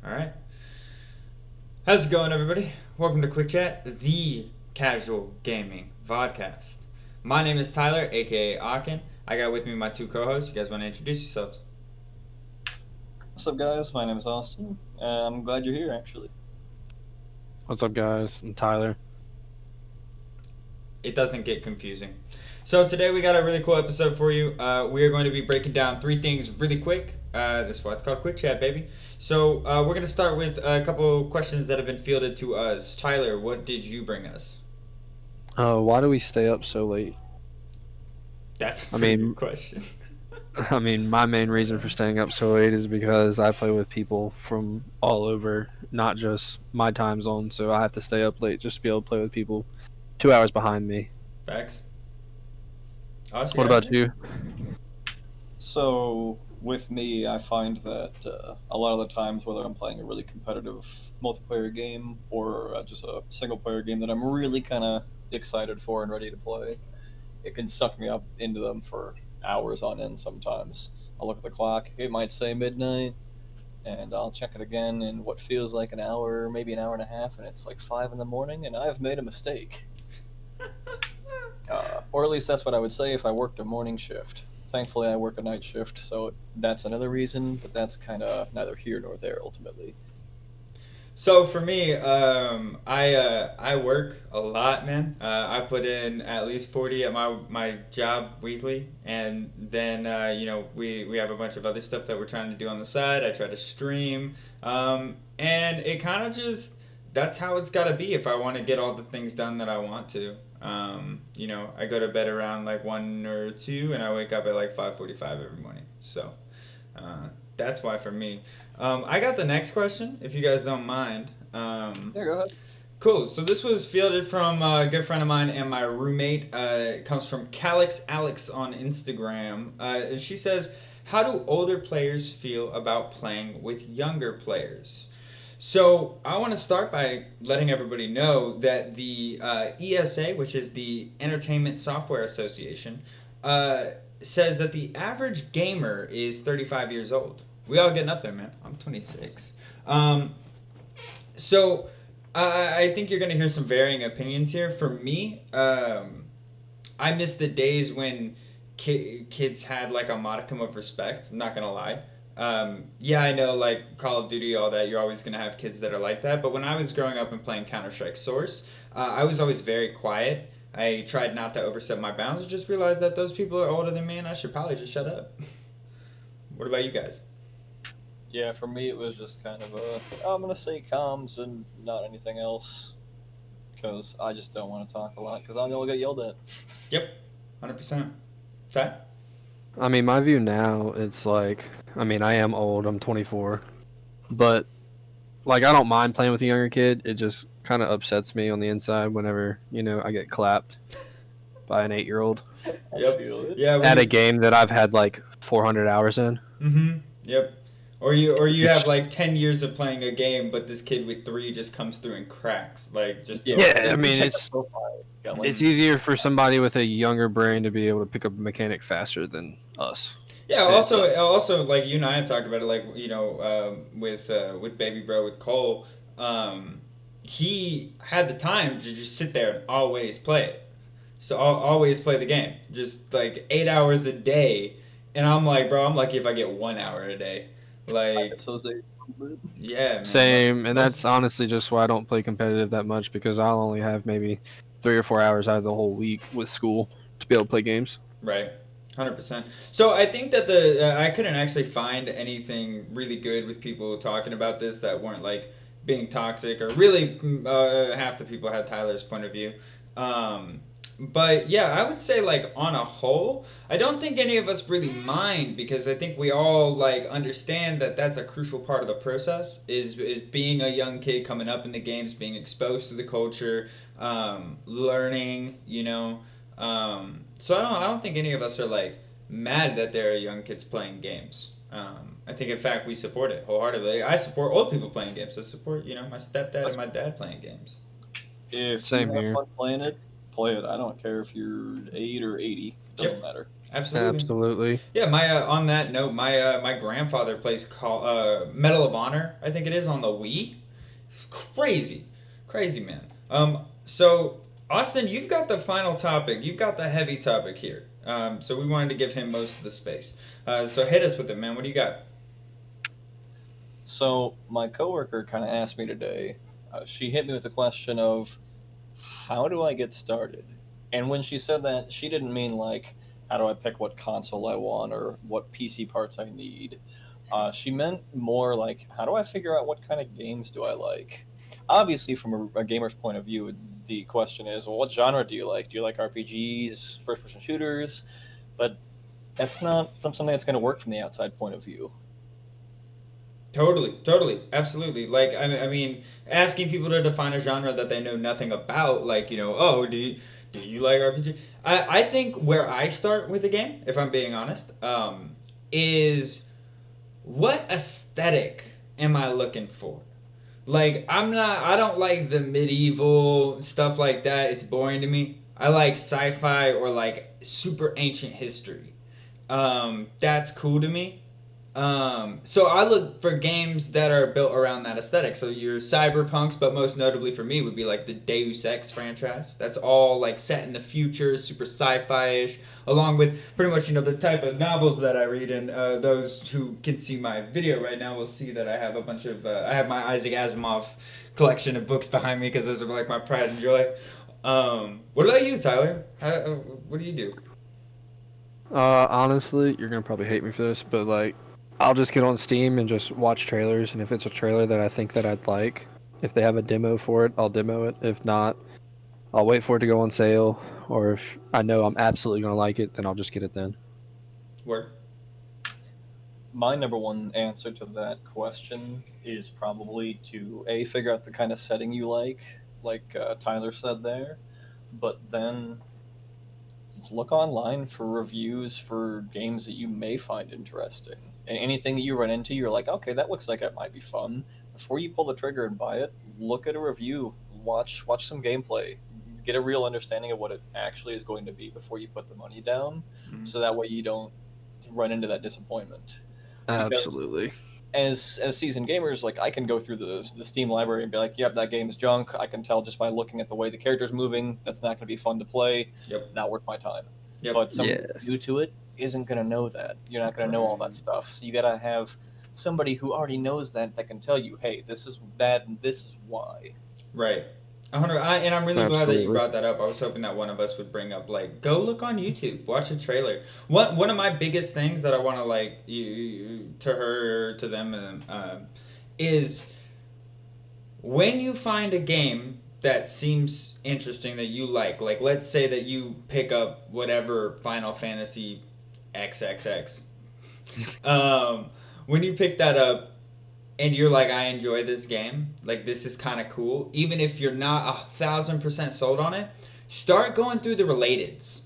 All right. How's it going, everybody? Welcome to Quick Chat, the casual gaming vodcast. My name is Tyler, aka Akin. I got with me my two co-hosts. You guys want to introduce yourselves? What's up, guys? My name is Austin. I'm glad you're here, actually. What's up, guys? I'm Tyler. It doesn't get confusing. So today we got a really cool episode for you. We are going to be breaking down three things really quick. This is why it's called Quick Chat, baby. So we're going to start with a couple questions that have been fielded to us. Tyler, what did you bring us? Why do we stay up so late? That's a I pretty mean- good question. My main reason for staying up so late is because I play with people from all over, not just my time zone, so I have to stay up late just to be able to play with people 2 hours behind me. Facts. Austin, What about you? So, with me, I find that a lot of the times, whether I'm playing a really competitive multiplayer game or just a single player game that I'm really kind of excited for and ready to play, it can suck me up into them for hours on end sometimes. I'll look at the clock, it might say midnight, and I'll check it again in what feels like an hour, maybe an hour and a half, and it's like 5 in the morning, and I've made a mistake. Or at least that's what I would say if I worked a morning shift. Thankfully, I work a night shift, so that's another reason, but that's neither here nor there ultimately. So for me, I work a lot, man. I put in at least 40 at my job weekly, and then we have a bunch of other stuff that we're trying to do on the side. I try to stream, and it kind of just that's how it's got to be if I want to get all the things done that I want to. I go to bed around like 1 or 2, and I wake up at like 5:45 every morning. So that's why for me. I got the next question, if you guys don't mind. Yeah, go ahead. Cool. So this was fielded from a good friend of mine and my roommate. It comes from Calix Alex on Instagram. And she says, "How do older players feel about playing with younger players?" So I want to start by letting everybody know that the ESA, which is the Entertainment Software Association, says that the average gamer is 35 years old. We all getting up there, man. I'm 26. So I think you're going to hear some varying opinions here. For me, I miss the days when kids had like a modicum of respect. I'm not going to lie. Yeah, I know, like Call of Duty, all that. You're always gonna have kids that are like that. But when I was growing up and playing Counter Strike Source, I was always very quiet. I tried not to overstep my bounds. I just realized that those people are older than me, and I should probably just shut up. What about you guys? Yeah, for me it was just kind of I'm gonna say comms and not anything else, because I just don't want to talk a lot, because I'm gonna get yelled at. Yep, 100%. That? My view now, it's like, I am old, I'm 24, but, like, I don't mind playing with a younger kid, it just kind of upsets me on the inside whenever, I get clapped by an 8-year-old I Yep. feel it. Yeah. at a game that I've had, like, 400 hours in. Mm-hmm. Yep. Or you have Which, like 10 years of playing a game, but this kid with 3 just comes through and cracks. Like just Yeah, Yeah, if I mean, you check it's- the profile, it's got like it's easier for somebody with a younger brain to be able to pick up a mechanic faster than us. Yeah. It's Also, like you and I have talked about it. Like with Baby Bro with Cole, he had the time to just sit there and always play it. So always play the game, just like 8 hours a day. And I'm like, bro, I'm lucky if I get 1 hour a day. Like, so they yeah, man. Same, and that's honestly just why I don't play competitive that much because I'll only have maybe 3 or 4 hours out of the whole week with school to be able to play games. Right. 100%. So I think that the I couldn't actually find anything really good with people talking about this that weren't like being toxic or really half the people had Tyler's point of view. Um, but yeah, I would say like on a whole, I don't think any of us really mind because I think we all like understand that that's a crucial part of the process is being a young kid coming up in the games, being exposed to the culture, learning, so I don't think any of us are like mad that there are young kids playing games. I think in fact we support it wholeheartedly. I support old people playing games. I support my stepdad and my dad playing games. If Same you have here. fun playing it, play it. I don't care if you're 8 or 80. Doesn't matter. Absolutely. Absolutely. Yeah, my on that note, my grandfather plays Medal of Honor. I think it is on the Wii. It's crazy, crazy man. So Austin, you've got the final topic. You've got the heavy topic here. So we wanted to give him most of the space. So hit us with it, man. What do you got? So my coworker kind of asked me today. She hit me with the question of, how do I get started? And when she said that, she didn't mean like, how do I pick what console I want or what PC parts I need. She meant more like, how do I figure out what kind of games do I like? Obviously, from a gamer's point of view, the question is, well, what genre do you like? Do you like RPGs, first-person shooters? But that's not something that's going to work from the outside point of view. Totally, totally, absolutely. Like, I mean, asking people to define a genre that they know nothing about, like, oh, do you like RPG? I think where I start with a game, if I'm being honest, is what aesthetic am I looking for? Like, I don't like the medieval stuff like that. It's boring to me. I like sci-fi or like super ancient history. That's cool to me. So I look for games that are built around that aesthetic. So your cyberpunks, but most notably for me would be like the Deus Ex franchise. That's all like set in the future, super sci-fi-ish, along with pretty much the type of novels that I read. And those who can see my video right now will see that I have a bunch of I have my Isaac Asimov collection of books behind me because those are like my pride and joy. What about you, Tyler? What do you do? Honestly, you're gonna probably hate me for this, but like, I'll just get on Steam and just watch trailers, and if it's a trailer that I think that I'd like, if they have a demo for it, I'll demo it. If not, I'll wait for it to go on sale, or if I know I'm absolutely gonna like it, then I'll just get it then. Work. My number one answer to that question is probably to A, figure out the kind of setting you like Tyler said there, but then look online for reviews for games that you may find interesting. And anything that you run into, you're like, okay, that looks like it might be fun. Before you pull the trigger and buy it, look at a review, watch some gameplay, get a real understanding of what it actually is going to be before you put the money down, Mhm. so that way you don't run into that disappointment. Because Absolutely. as seasoned gamers, like I can go through the Steam library and be like, yep, that game's junk. I can tell just by looking at the way the character's moving, that's not going to be fun to play. Yep. Not worth my time. Yep. But somebody Yeah. new to it isn't going to know that. You're not going to know all that stuff. So you got to have somebody who already knows that can tell you, hey, this is that and this is why. Right. And I'm really glad that you Absolutely. brought that up. I was hoping that one of us would bring up like, go look on YouTube, watch a trailer. One of my biggest things that I want to like you to her or to them is when you find a game that seems interesting that you like let's say that you pick up whatever Final Fantasy XXX. When you pick that up and you're like, I enjoy this game, like this is kind of cool, even if you're not 1,000% sold on it, start going through the relateds.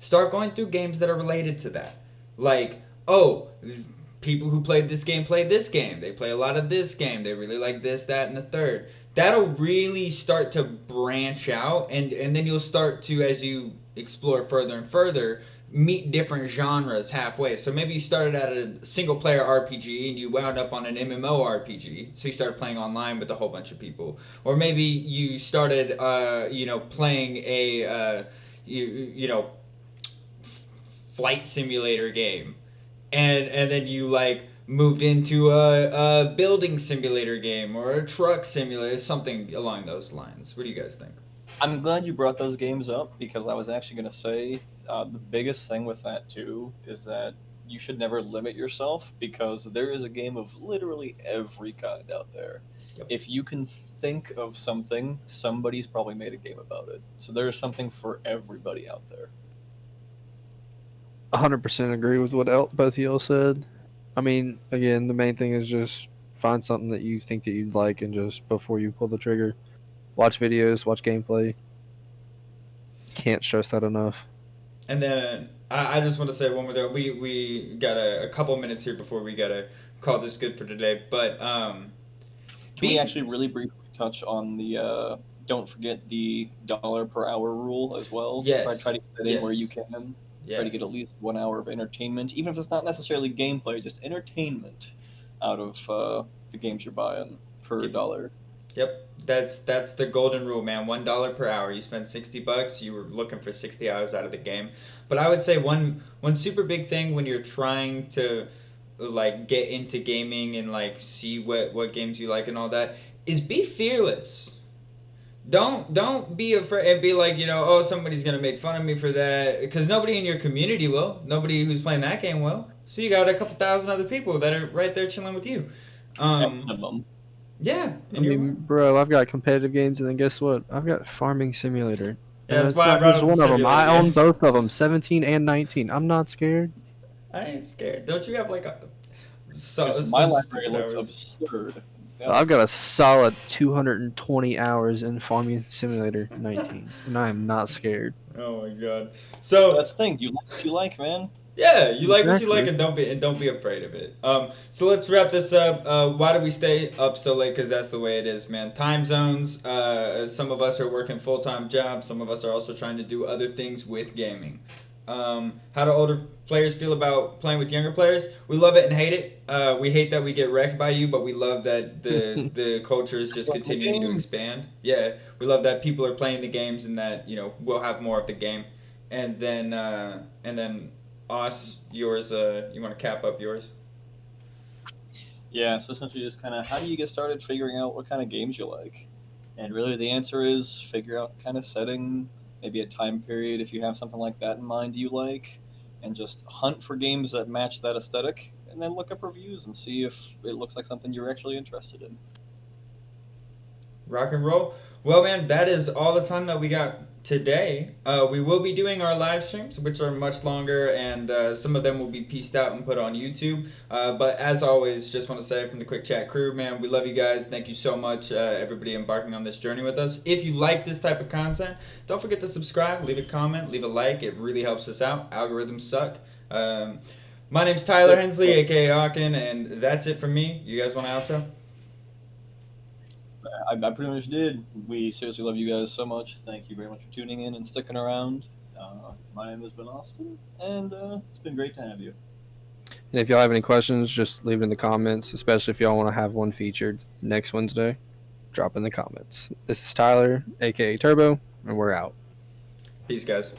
Start going through games that are related to that. Like, oh, people who played this game play this game. They play a lot of this game. They really like this, that, and the third. That'll really start to branch out, and then you'll start to, as you explore further and further, meet different genres halfway. So maybe you started at a single player RPG and you wound up on an MMO RPG. So you started playing online with a whole bunch of people. Or maybe you started, playing a, flight simulator game. And then you like moved into a building simulator game or a truck simulator, something along those lines. What do you guys think? I'm glad you brought those games up because I was actually going to say the biggest thing with that too is that you should never limit yourself because there is a game of literally every kind out there. Yep. If you can think of something, somebody's probably made a game about it. So there is something for everybody out there. 100% agree with what both of y'all said. I mean, again, the main thing is just find something that you think that you'd like, and just before you pull the trigger, watch videos, watch gameplay. Can't stress that enough. And then I just want to say one more thing. We got a couple minutes here before we got to call this good for today. But Can we actually really briefly touch on the don't forget the dollar per hour rule as well? Yes. Try to get that in where you can. Try to get at least 1 hour of entertainment, even if it's not necessarily gameplay, just entertainment out of the games you're buying per dollar. Yep, that's the golden rule, man. $1 per hour. You spend $60, you were looking for 60 hours out of the game. But I would say one super big thing when you're trying to like get into gaming and like see what games you like and all that is be fearless. Don't be afraid and be like, oh, somebody's gonna make fun of me for that, because nobody in your community will. Nobody who's playing that game will. So you got a couple thousand other people that are right there chilling with you. At minimum. Yeah, I mean, bro, I've got competitive games, and then guess what? I've got Farming Simulator. Yeah, And that's it's why I not brought just up the one of them. I own simulators. both of them, 17 and 19. I'm not scared. I ain't scared. Don't you have like a My library looks absurd. I've got a solid 220 hours in Farming Simulator 19, and I am not scared. Oh my god. So that's the thing. You like what you like, man. Yeah, you like what you like, Exactly. and don't be afraid of it. So let's wrap this up. Why do we stay up so late? Because that's the way it is, man. Time zones. Some of us are working full-time jobs. Some of us are also trying to do other things with gaming. How do older players feel about playing with younger players? We love it and hate it. We hate that we get wrecked by you, but we love that the culture is just continuing to expand. Yeah, we love that people are playing the games and that we'll have more of the game, and then. Os, yours, you want to cap up yours? Yeah, so essentially just kind of how do you get started figuring out what kind of games you like? And really the answer is figure out the kind of setting, maybe a time period if you have something like that in mind you like, and just hunt for games that match that aesthetic, and then look up reviews and see if it looks like something you're actually interested in. Rock and roll. Well, man, that is all the time that we got today. We will be doing our live streams, which are much longer, and some of them will be pieced out and put on YouTube. But as always, just want to say from the Quick Chat crew, man, we love you guys. Thank you so much, everybody embarking on this journey with us. If you like this type of content, don't forget to subscribe, leave a comment, leave a like. It really helps us out. Algorithms suck. My name's Tyler Hensley, aka Hawken, and that's it from me. You guys want an outro? I pretty much did. We seriously love you guys so much. Thank you very much for tuning in and sticking around. My name has been Austin, and it's been great to have you. And if y'all have any questions, just leave it in the comments, especially if y'all want to have one featured next Wednesday. Drop in the comments. This is Tyler, aka Turbo, and we're out. Peace, guys.